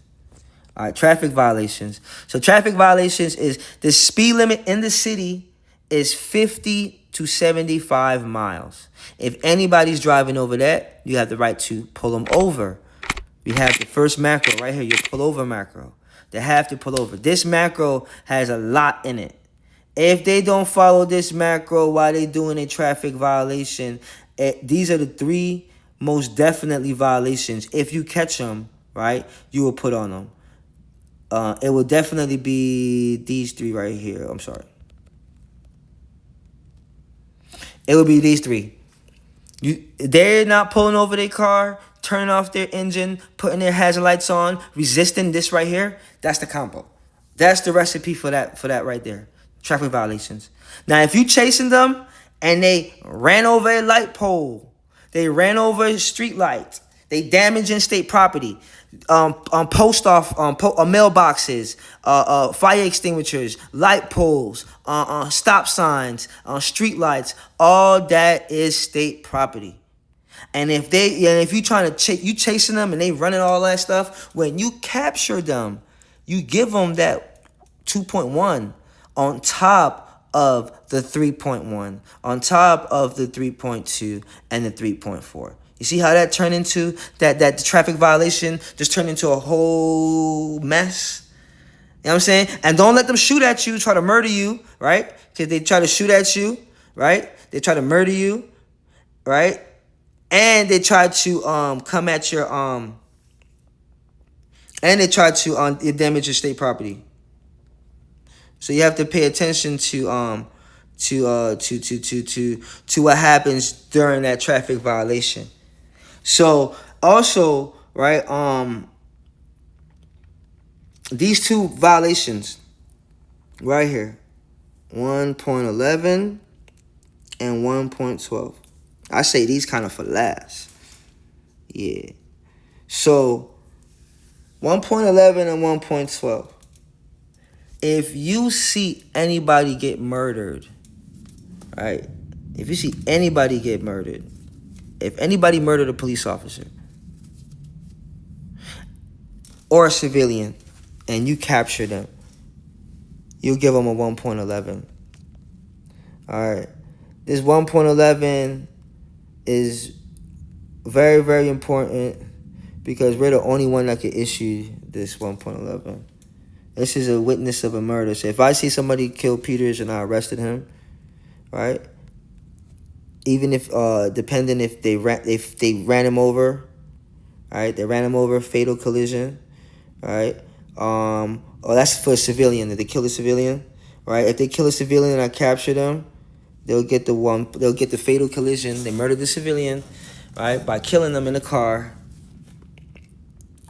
All right, traffic violations. So traffic violations is the speed limit in the city is 50 to 75 miles. If anybody's driving over that, you have the right to pull them over. We have the first macro right here, your pull over macro. They have to pull over. This macro has a lot in it. If they don't follow this macro while they doing a traffic violation, these are the 3 most definitely violations. If you catch them, right, you will put on them. It will definitely be these 3 right here. I'm sorry. It will be these 3. They're not pulling over their car, turning off their engine, putting their hazard lights on, resisting this right here. That's the combo. That's the recipe for that right there. Traffic violations. Now, if you chasing them and they ran over a light pole, they ran over a street light, they damaging state property, mailboxes, fire extinguishers, light poles, stop signs, street lights, all that is state property. And if you trying to you chasing them and they running all that stuff, when you capture them, you give them that 2.1 on top of the 3.1, on top of the 3.2 and the 3.4. You see how that turned into that traffic violation just turned into a whole mess? You know what I'm saying? And don't let them shoot at you, try to murder you, right? Because they try to shoot at you, right? They try to murder you, right? And they try to come at your and they try to damage your state property. So you have to pay attention to what happens during that traffic violation. So also, right, these 2 violations right here, 1.11 and 1.12. I say these kind of for last. Yeah. So 1.11 and 1.12. If you see anybody get murdered, right? If you see anybody get murdered, if anybody murdered a police officer or a civilian and you capture them, you'll give them a 1.11. All right. This 1.11 is very, very important because we're the only one that can issue this 1.11. This is a witness of a murder. So if I see somebody kill Peters and I arrested him, right? Even if depending if they ran him over, right? They ran him over, fatal collision, right? That's for a civilian. If they kill a civilian, right? If they kill a civilian and I capture them, they'll get the fatal collision. They murdered the civilian, right? By killing them in the car.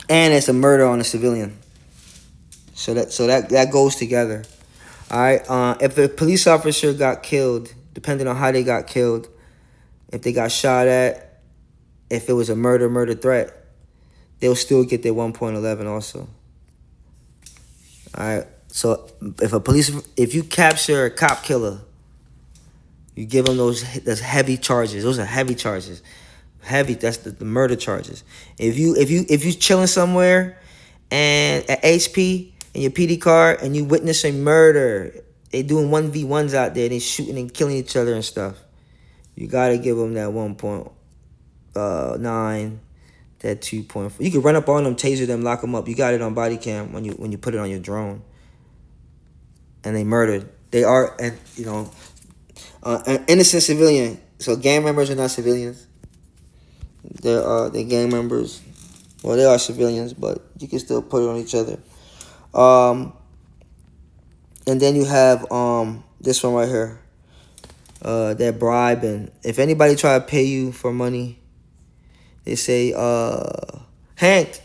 And it's a murder on a civilian. So that goes together. All right. If a police officer got killed, depending on how they got killed, if they got shot at, if it was a murder threat, they'll still get their 1.11 also. All right. So if you capture a cop killer, you give them those heavy charges. Those are heavy charges. Heavy. That's the murder charges. If you chilling somewhere and at HP in your PD car and you witness a murder, they doing 1v1s out there, they shooting and killing each other and stuff, you gotta give them that 1.9, that 2.4. You can run up on them, taser them, lock them up. You got it on body cam when you put it on your drone. And they murdered. They are, and an innocent civilian. So gang members are not civilians. They're gang members. Well, they are civilians, but you can still put it on each other. And then you have this one right here. They're bribing. If anybody try to pay you for money, they say, Hank,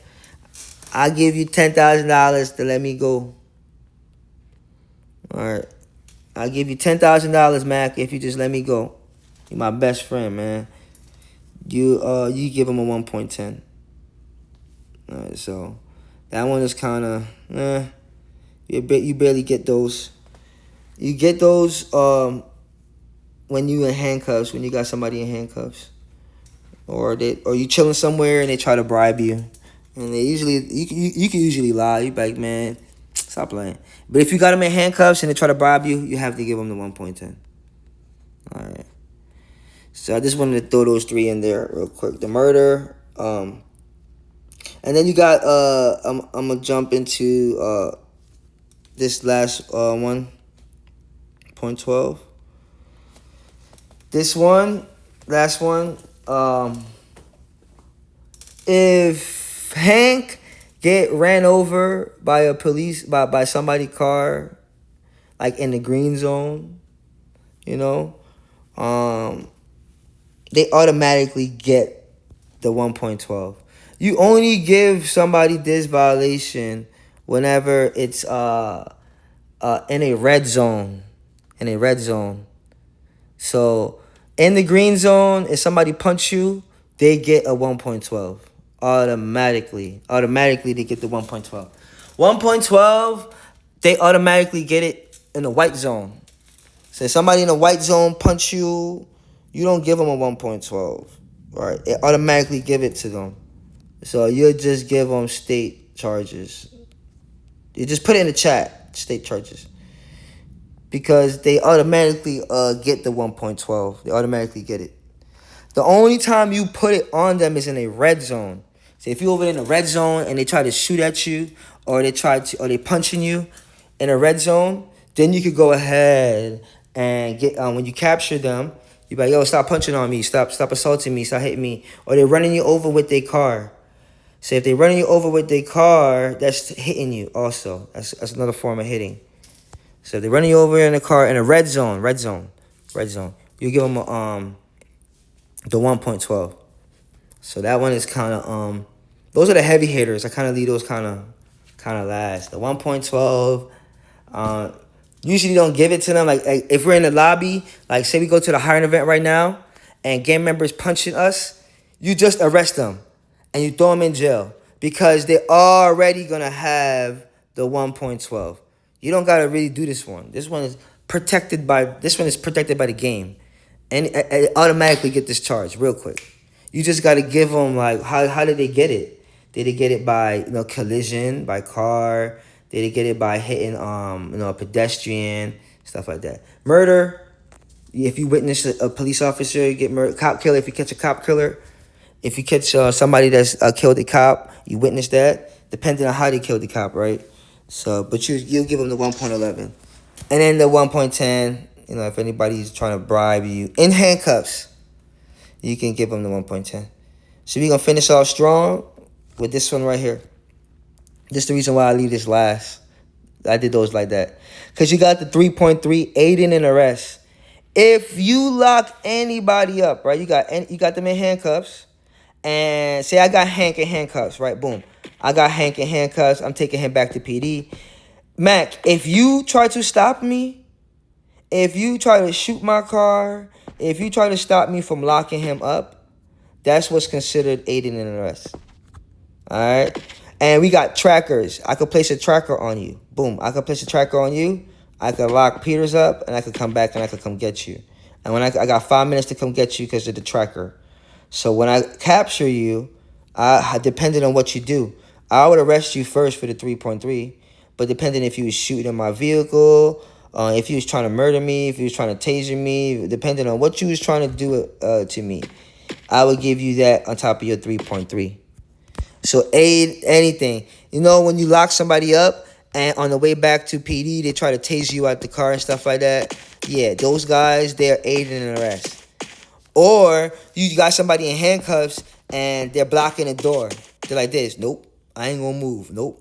I'll give you $10,000 to let me go. All right. I'll give you $10,000, Mac, if you just let me go. You're my best friend, man. You give him a 1.10. Alright, so that one is kind of you barely get those. You get those when you in handcuffs, when you got somebody in handcuffs, or you chilling somewhere and they try to bribe you, and they usually you can usually lie. You be like, man, stop lying. But if you got them in handcuffs and they try to bribe you, you have to give them the 1.10. All right. So I just wanted to throw those three in there real quick. The murder, and then you got I'm gonna jump into this last one, 0.12. This one, last one. If Hank get ran over by a police by somebody car, like in the green zone, you know, they automatically get the 1.12. You only give somebody this violation whenever it's in a red zone. In a red zone. So in the green zone, if somebody punch you, they get a 1.12. Automatically they get the 1.12. 1.12, they automatically get it in the white zone. So if somebody in the white zone punch you, you don't give them a 1.12. Right? It automatically give it to them. So you'll just give them state charges. You just put it in the chat, state charges. Because they automatically get the 1.12. They automatically get it. The only time you put it on them is in a red zone. So if you're over in a red zone and they try to shoot at you, or they punching you in a red zone, then you could go ahead and get when you capture them, you be like, yo, stop punching on me, stop assaulting me, stop hitting me, or they're running you over with their car. So if they're running you over with their car, that's hitting you also. That's another form of hitting. So if they're running you over in a car in a red zone, you give them the 1.12. So that one is kind of those are the heavy hitters. I kind of leave those kind of last. The 1.12, usually don't give it to them. Like if we're in the lobby, like say we go to the hiring event right now, and gang members punching us, you just arrest them, and you throw them in jail because they're already gonna have the 1.12. You don't gotta really do this one. This one is protected by the game, and it automatically get discharged real quick. You just got to give them, like, how did they get it? Did they get it by, collision, by car? Did they get it by hitting, a pedestrian, stuff like that? Murder, if you witness a police officer, you get murder. Cop killer, if you catch a cop killer. If you catch somebody that's killed a cop, you witness that. Depending on how they killed the cop, right? So, but you'll give them the 1.11. And then the 1.10, if anybody's trying to bribe you in handcuffs, you can give them the 1.10. So we're going to finish off strong with this one right here. This is the reason why I leave this last. I did those like that. Because you got the 3.3, aiding and arrest. If you lock anybody up, right, you got them in handcuffs. And say I got Hank in handcuffs, right? Boom. I got Hank in handcuffs. I'm taking him back to PD. Mac, if you try to stop me, if you try to shoot my car, if you try to stop me from locking him up, that's what's considered aiding and arrest. All right? And we got trackers. I could place a tracker on you. Boom. I could place a tracker on you. I could lock Peters up, and I could come back, and I could come get you. And when I got 5 minutes to come get you because of the tracker. So when I capture you, depending on what you do, I would arrest you first for the 3.3. But depending if you was shooting in my vehicle, if you was trying to murder me, if you was trying to taser me, depending on what you was trying to do to me, I would give you that on top of your 3.3. So aid anything. When you lock somebody up and on the way back to PD, they try to tase you out the car and stuff like that. Yeah, those guys, they're aiding and arrest. Or you got somebody in handcuffs and they're blocking the door. They're like this. Nope, I ain't gonna move. Nope.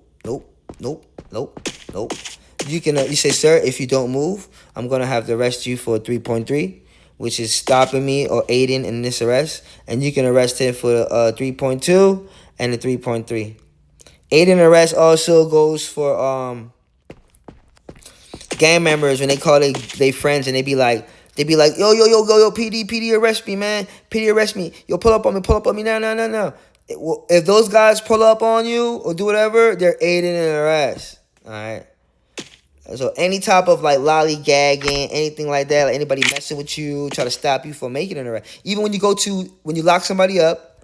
You say, sir, if you don't move, I'm gonna have to arrest you for 3.3, which is stopping me or aiding in this arrest. And you can arrest him for 3.2 and the 3.3. Aiding and arrest also goes for gang members when they call they friends and they be like, yo, PD, arrest me, man. PD, arrest me. Yo, pull up on me. No. If those guys pull up on you or do whatever, they're aiding and arrest. All right. So any type of like lollygagging, anything like that, like anybody messing with you, try to stop you from making an arrest. Even when you lock somebody up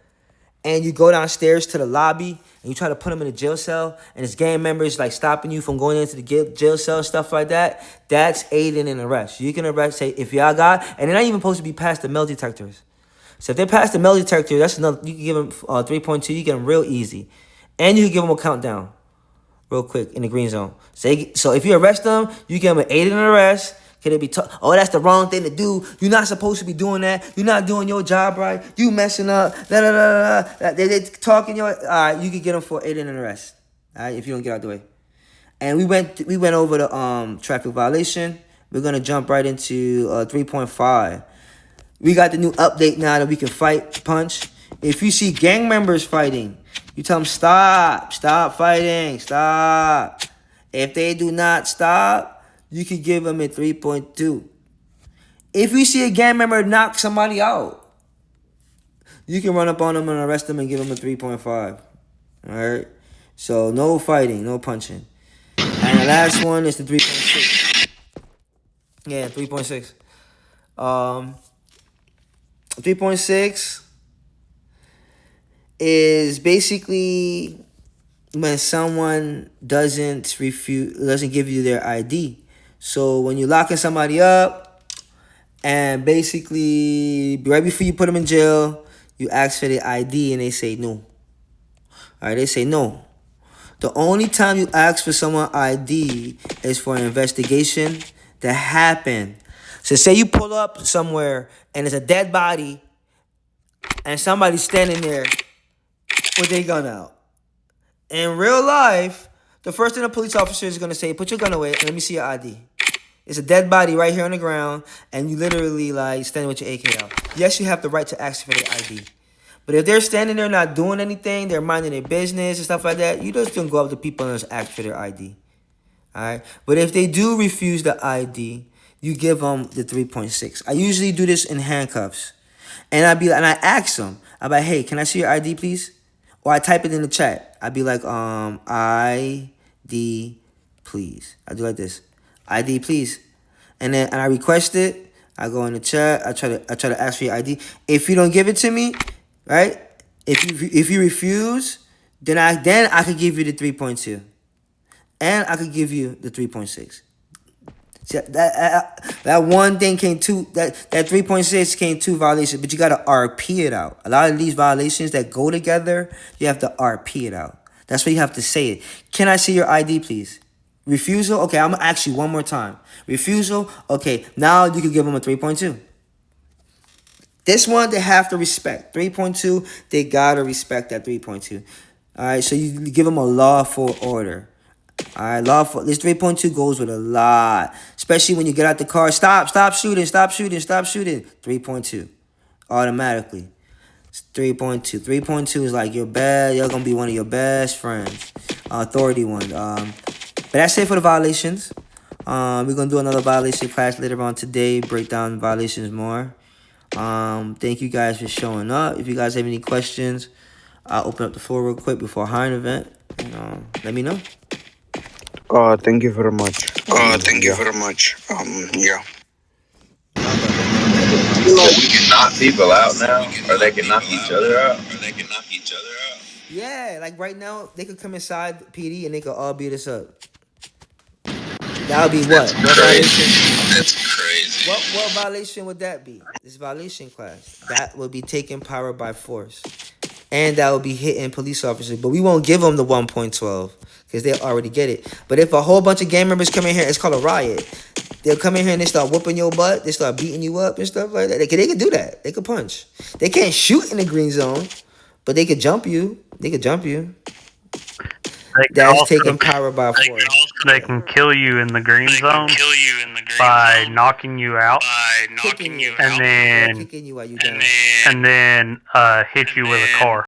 and you go downstairs to the lobby and you try to put them in a jail cell and it's gang members like stopping you from going into the jail cell, stuff like that, that's aiding and arrest. You can arrest, say, if y'all got, and they're not even supposed to be past the metal detectors. So if they're past the metal detector, that's another, you can give them 3.2, you get them real easy. And you can give them a countdown real quick in the green zone. So if you arrest them, you give them an aid and arrest. Can it be oh, that's the wrong thing to do. You're not supposed to be doing that. You're not doing your job right. You messing up. They talking your. All right, you can get them for aid and arrest. All right, if you don't get out the way. And we went over the traffic violation. We're gonna jump right into 3.5. We got the new update now that we can fight, punch. If you see gang members fighting, you tell them stop fighting, stop. If they do not stop, you can give them a 3.2. If you see a gang member knock somebody out, you can run up on them and arrest them and give them a 3.5. All right? So no fighting, no punching. And the last one is the 3.6. Yeah, 3.6. 3.6 is basically when someone doesn't give you their ID. So when you're locking somebody up and basically right before you put them in jail, you ask for their ID and they say no. All right, they say no. The only time you ask for someone ID is for an investigation that happened. So say you pull up somewhere and there's a dead body and somebody's standing there with their gun out. In real life, the first thing a police officer is going to say, put your gun away and let me see your ID. It's a dead body right here on the ground and you literally like standing with your AK out. Yes, you have the right to ask for their ID. But if they're standing there not doing anything, they're minding their business and stuff like that, you just don't go up to people and just ask for their ID. All right? But if they do refuse the ID, you give them the 3.6. I usually do this in handcuffs. And I ask them, I'm like, hey, can I see your ID, please? Or I type it in the chat. I'd be like, ID, please. I do like this. ID, please. And I request it. I go in the chat. I try to ask for your ID. If you don't give it to me, right? If you refuse, then I could give you the 3.2. And I could give you the 3.6. See, that one thing came two, that 3.6 came two violations, but you gotta RP it out. A lot of these violations that go together, you have to RP it out. That's why you have to say it. Can I see your ID, please? Refusal? Okay, I'm gonna ask you one more time. Refusal? Okay, now you can give them a 3.2. This one they have to respect. 3.2, they gotta respect that 3.2. All right, so you give them a lawful order. All right, lawful. This 3.2 goes with a lot, especially when you get out the car. Stop shooting. 3.2, automatically. It's 3.2. 3.2 is like your best. You're gonna be one of your best friends. Authority one. But that's it for the violations. We're gonna do another violation class later on today. Break down violations more. Thank you guys for showing up. If you guys have any questions, I'll open up the floor real quick before hiring event. Let me know.
Thank you very much.
Thank you very much. Yeah.
So we can knock people out now, or they can knock each other out.
Yeah, like right now, they could come inside PD and they could all beat us up. That would be what? What violation?
That's crazy.
What violation would that be? This violation class. That would be taking power by force. And that would be hitting police officers. But we won't give them the 1.12 because they'll already get it. But if a whole bunch of gang members come in here, it's called a riot. They'll come in here and they start whooping your butt. They start beating you up and stuff like that. They can do that. They could punch. They can't shoot in the green zone, but they could jump you. That's taking power by force.
They can kill you in the green zone by knocking you out,
Kicking you
and then
kicking you while you down.
hit you with a car.